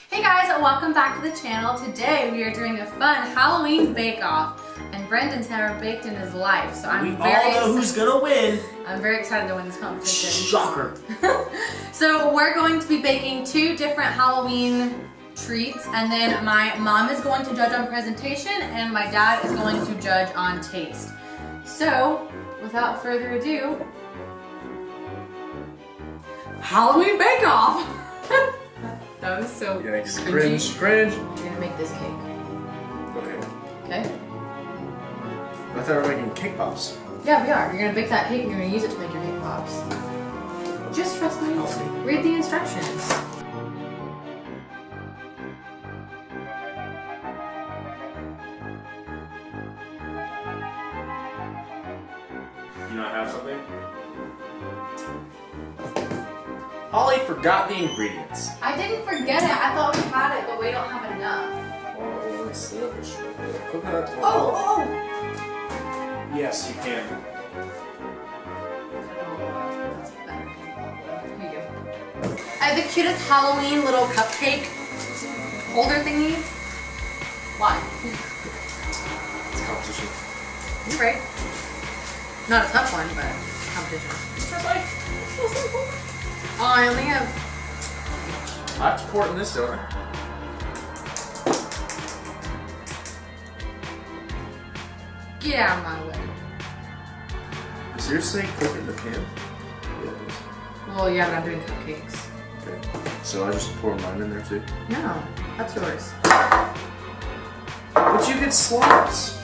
Hey guys, welcome back to the channel. Today we are doing a fun Halloween bake-off, and Brendan's never baked in his life, so I'm We all know who's gonna win. I'm very excited to win this competition. Shocker. So we're going to be baking two different Halloween treats, and then my mom is going to judge on presentation, and my dad is going to judge on taste. So, without further ado, Halloween bake-off! That was so Cringe. We're gonna make this cake. Okay. Okay? I thought we were making cake pops. Yeah, we are. You're gonna bake that cake and you're gonna use it to make your cake pops. Just trust me. Read the instructions. You know I have something? Holly forgot the ingredients. I didn't forget it. I thought we had it, but we don't have enough. Oh, it's selfish. Coconut oil. Oh! Yes, you can. That's better. Here you go. I have the cutest Halloween little cupcake holder thingies. Why? It's a competition. You're right. Not a tough one, but competition. It's just like, Oh, I only have... I have to pour it in this, don't I? Get out of my way. Seriously, cook it in the pan? Yeah, it is. Well, yeah, but I'm doing cupcakes. Okay. So I just pour mine in there too? No, that's yours. But you get slots.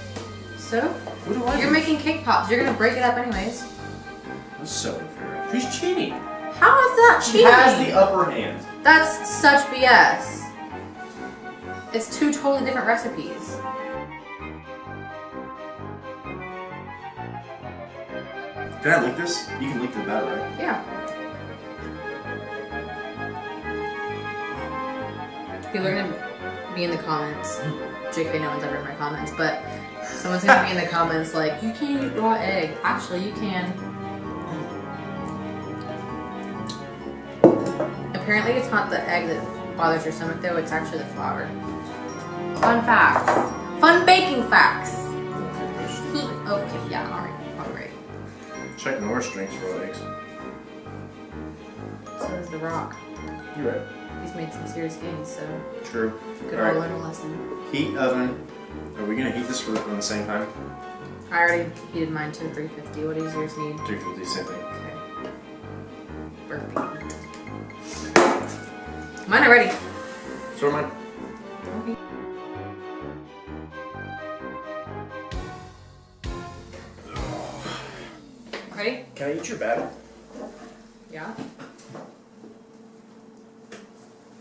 So? What do I You're do? making cake pops. You're gonna break it up anyways. That's so unfair. She's cheating. How is that She cheating? has the upper hand. That's such BS. It's two totally different recipes. Can I leak this? You can leak the batter, right? Yeah. People are gonna be in the comments. JK, no one's ever in my comments, but someone's gonna be in the comments like, you can't eat raw egg. Actually, you can. Apparently, it's not the egg that bothers your stomach, though. It's actually the flour. Fun facts. Fun baking facts. Okay, yeah, alright. Check Norris drinks for eggs. So does The Rock. You're right. He's made some serious gains, so True. good All old right. learn a lesson. Heat oven. Are we gonna heat this for on the same time? I already heated mine to 350. What does yours need? 350, same thing. Okay. Burpee. Mine are ready. So are mine. Okay. Ready? Can I eat your batter? Yeah.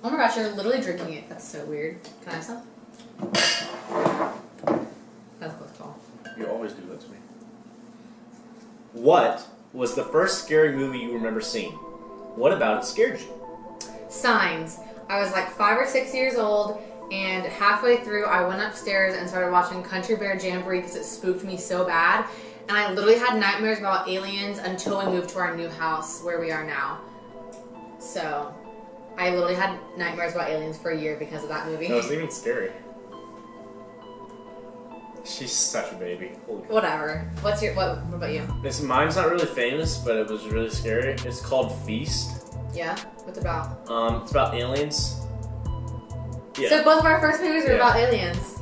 Oh my gosh, you're literally drinking it. That's so weird. Can I have some? That's close call. You always do that to me. What was the first scary movie you remember seeing? What about it scared you? Signs. I was like 5 or 6 years old, and halfway through I went upstairs and started watching Country Bear Jamboree because it spooked me so bad. And I literally had nightmares about aliens until we moved to our new house where we are now. So, I literally had nightmares about aliens for a year because of that movie. That wasn't even scary. She's such a baby. Holy crap. Whatever. What about you? Mine's not really famous, but it was really scary. It's called Feast. Yeah? What's it about? It's about aliens. Yeah. So both of our first movies were Yeah. about aliens.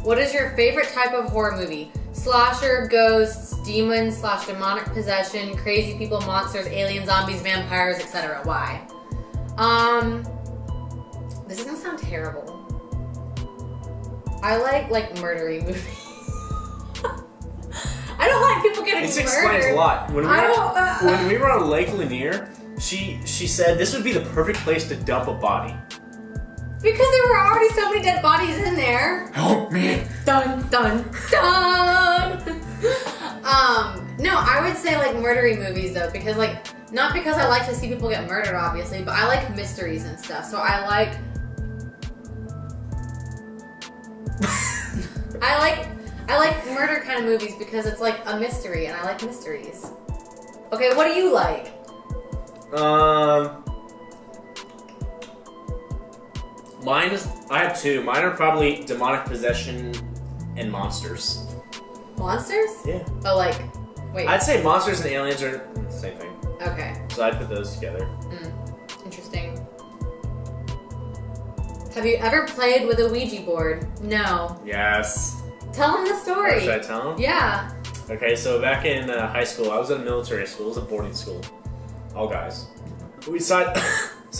What is your favorite type of horror movie? Slasher, ghosts, demons / demonic possession, crazy people, monsters, aliens, zombies, vampires, etc. Why? This is gonna sound terrible. I like murdery movies. I don't like people getting This murdered. explains a lot. When we were on Lake Lanier, she said this would be the perfect place to dump a body. Because there were already so many dead bodies in there. Help me! Dun dun dun. No, I would say like murdery movies though, because like not because I like to see people get murdered, obviously, but I like mysteries and stuff. So I like I like murder kind of movies because it's like a mystery, and I like mysteries. Okay, what do you like? I have two. Mine are probably demonic possession and monsters. Monsters? Yeah. Oh, like, wait. I'd say monsters and aliens are the same thing. Okay. So I'd put those together. Interesting. Have you ever played with a Ouija board? No. Yes. Tell them the story. Oh, should I tell them? Yeah. Okay, so back in high school, I was at a military school. It was a boarding school. All guys. We decided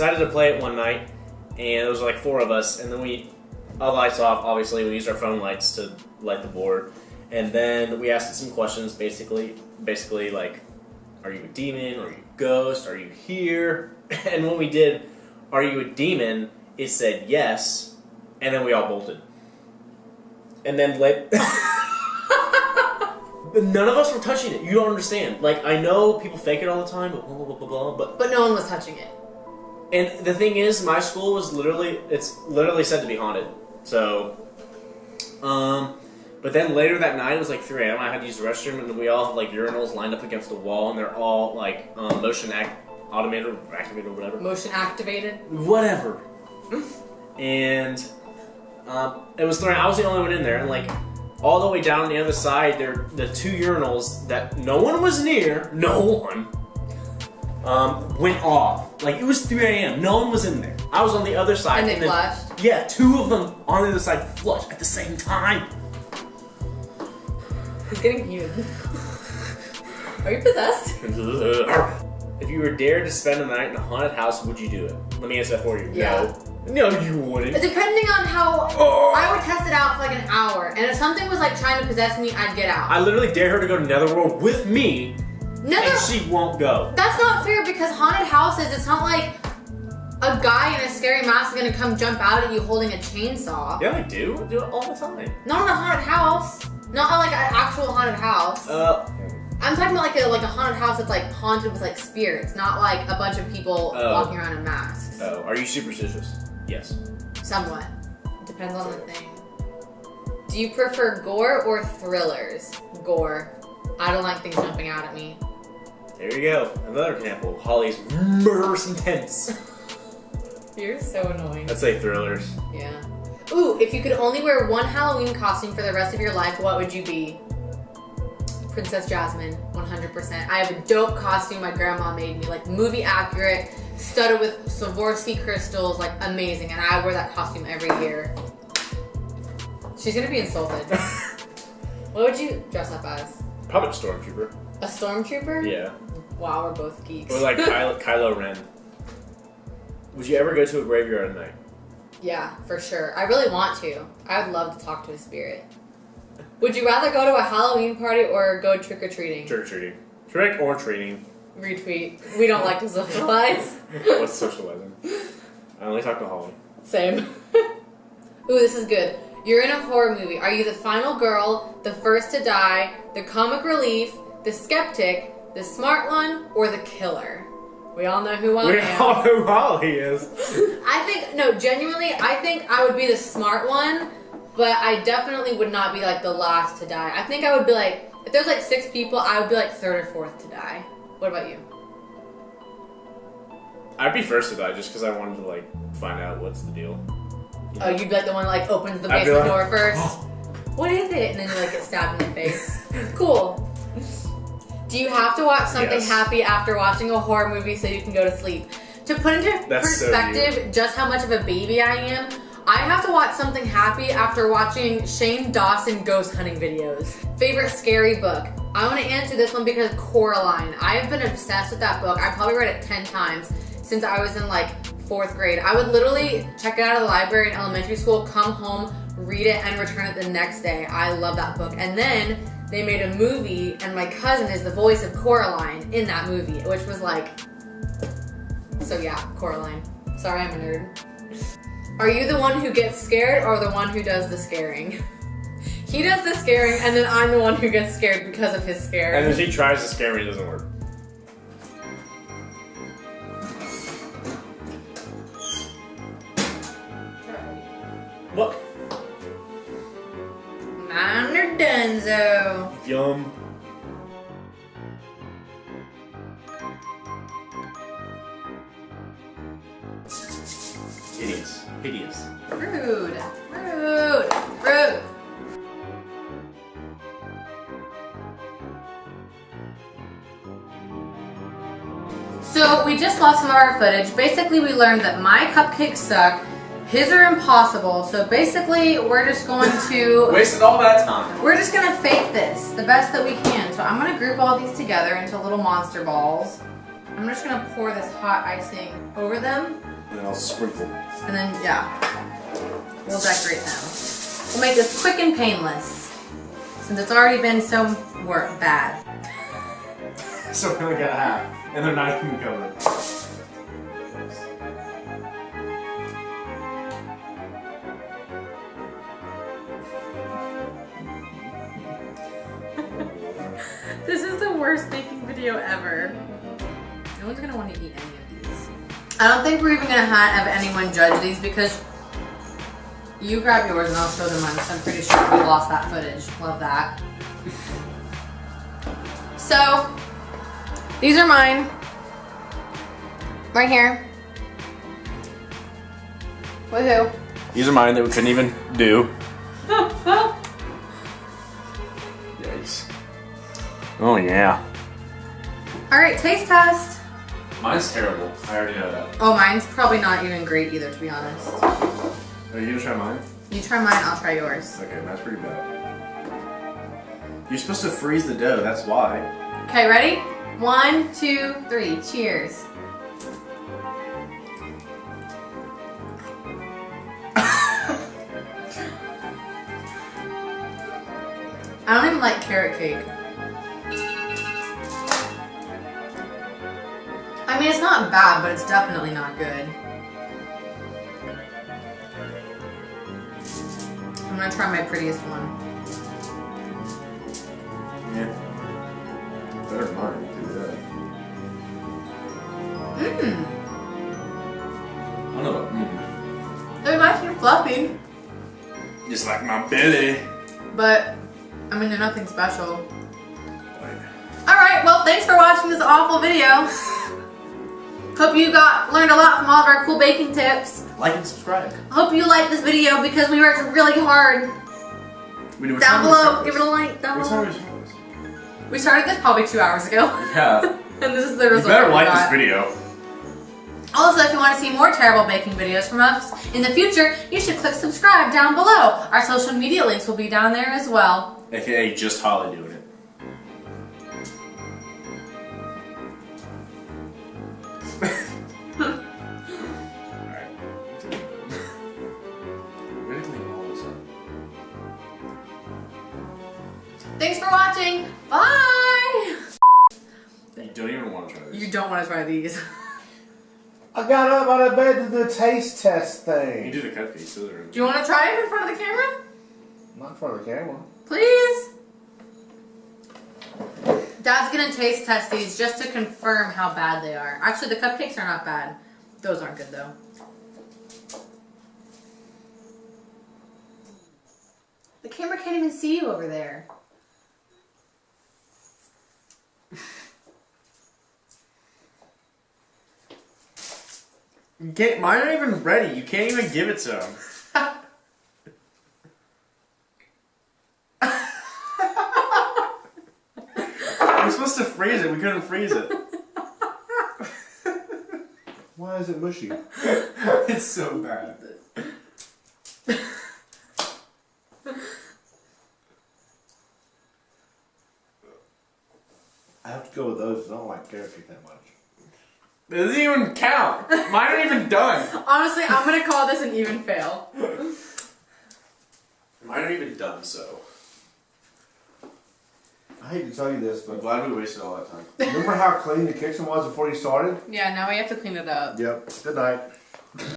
to play it one night, and there was like 4 of us, and then all the lights off, obviously. We used our phone lights to light the board. And then we asked it some questions, basically like, are you a demon? Are you a ghost? Are you here? And when we did, are you a demon? It said yes, and then we all bolted. And then none of us were touching it. You don't understand. Like, I know people fake it all the time, but blah, blah, blah, blah, blah. But no one was touching it. And the thing is, my school was it's literally said to be haunted. So, but then later that night, it was like 3 a.m. I had to use the restroom, and we all have like urinals lined up against the wall, and they're all like motion automated or activated or whatever. Motion activated? Whatever. And it was 3 I was the only one in there, and like all the way down on the other side, there the 2 urinals that no one was near, no one, went off. Like, it was 3 a.m. No one was in there. I was on the other side. And they flushed? Yeah, 2 of them on the other side flushed at the same time. He's getting huge. Are you possessed? If you were dared to spend the night in a haunted house, would you do it? Let me answer that for you. Yeah. No, you wouldn't. Depending on how... I would test it out for like an hour. And if something was like trying to possess me, I'd get out. I literally dare her to go to Netherworld with me, and she won't go. That's not fair, because haunted houses, it's not like a guy in a scary mask is going to come jump out at you holding a chainsaw. Yeah, I do. I do it all the time. Not in a haunted house. Not like an actual haunted house. I'm talking about like a haunted house that's like haunted with like spirits, not like a bunch of people walking around in masks. Oh, are you superstitious? Yes. Somewhat. Depends on the thing. Do you prefer gore or thrillers? Gore. I don't like things jumping out at me. There you go. Another example of Holly's murderous intense. You're so annoying. I'd say thrillers. Yeah. Ooh, if you could only wear one Halloween costume for the rest of your life, what would you be? Princess Jasmine, 100%. I have a dope costume my grandma made me, like movie accurate, studded with Swarovski crystals, like amazing, and I wear that costume every year. She's gonna be insulted. What would you dress up as? Probably a stormtrooper. A stormtrooper? Yeah. Wow, we're both geeks. Or like Kylo Ren. Would you ever go to a graveyard at night? Yeah, for sure. I really want to. I would love to talk to a spirit. Would you rather go to a Halloween party or go trick-or-treating? Trick-or-treating. Trick or treating. Retweet. We don't like to socialize. What's socializing? I only talk to Holly. Same. Ooh, this is good. You're in a horror movie. Are you the final girl, the first to die, the comic relief, the skeptic, the smart one, or the killer? We all know who I am. We all know who Holly is. Genuinely, I think I would be the smart one, but I definitely would not be like the last to die. I think I would be like, if there's like 6 people, I would be like 3rd or 4th to die. What about you? I'd be first to die just because I wanted to like find out what's the deal. You know? Oh, you'd be like the one that like opens the basement door first. What is it? And then you like get stabbed in the face. Cool. Do you have to watch something happy after watching a horror movie so you can go to sleep? To put into perspective just how much of a baby I am, I have to watch something happy after watching Shane Dawson ghost hunting videos. Favorite scary book? I want to answer this one because Coraline. I have been obsessed with that book. I probably read it 10 times since I was in like 4th grade. I would literally check it out of the library in elementary school, come home, read it, and return it the next day. I love that book. And then they made a movie, and my cousin is the voice of Coraline in that movie, which was like... So yeah, Coraline. Sorry, I'm a nerd. Are you the one who gets scared or the one who does the scaring? He does the scaring, and then I'm the one who gets scared because of his scaring. And then he tries to scare me, it doesn't work. What? Mine are donezo. Yum. Hideous. Hideous. Rude. Rude. Rude. So we just lost some of our footage. Basically, we learned that my cupcakes suck. His are impossible. So basically, we're just going to... Wasted all that time. We're just going to fake this the best that we can. So I'm going to group all these together into little monster balls. I'm just going to pour this hot icing over them. And I'll sprinkle. And then, yeah, we'll decorate them. We'll make this quick and painless. Since it's already been so bad. So we only got half. And they're not even covered. This is the worst baking video ever. No one's gonna want to eat any of these. I don't think we're even gonna have anyone judge these because you grab yours and I'll show them mine. So I'm pretty sure we lost that footage. Love that. So, these are mine. Right here. Woohoo. These are mine that we couldn't even do. Yikes. Oh yeah. Alright, taste test. Mine's terrible. I already know that. Oh, mine's probably not even great either, to be honest. Are you gonna try mine? You try mine, I'll try yours. Okay, mine's pretty bad. You're supposed to freeze the dough, that's why. Okay, ready? 1, 2, 3. Cheers. I don't even like carrot cake. I mean, it's not bad, but it's definitely not good. I'm gonna try my prettiest one. Yeah. Better than mine. Do that. Mmm. I don't know what. They're nice and fluffy, Just like my belly. but I mean, they're nothing special. Alright, well, thanks for watching this awful video. Hope you learned a lot from all of our cool baking tips. Like and subscribe. Hope you liked this video because we worked really hard. Down below, give it a like. Down below. We started this probably 2 hours ago. Yeah. And this is the result. You better we like got. this video. Also, if you want to see more terrible baking videos from us in the future, you should click subscribe down below. Our social media links will be down there as well. AKA just Holly doing it. Alright. Ready to clean all this up. Thanks for watching. Bye. You don't even want to try this. You don't want to try these. I got up out of bed to do the taste test You thing. do the cupcakes. Those are... Do you want to try them in front of the camera? Not in front of the camera. Please. Dad's gonna taste test these just to confirm how bad they are. Actually, the cupcakes are not bad. Those aren't good though. The camera can't even see you over there. Mine aren't even ready. You can't even give it to him. We're supposed to freeze it. We couldn't freeze it. Why is it mushy? It's so bad. I have to go with those. I don't like carrot cake that much. It doesn't even count. Mine aren't even done. Honestly, I'm gonna call this an even fail. Mine aren't even done, so. I hate to tell you this, I'm but glad we wasted all that time. remember how clean the kitchen was before you started? Yeah, now we have to clean it up. Yep. Good night.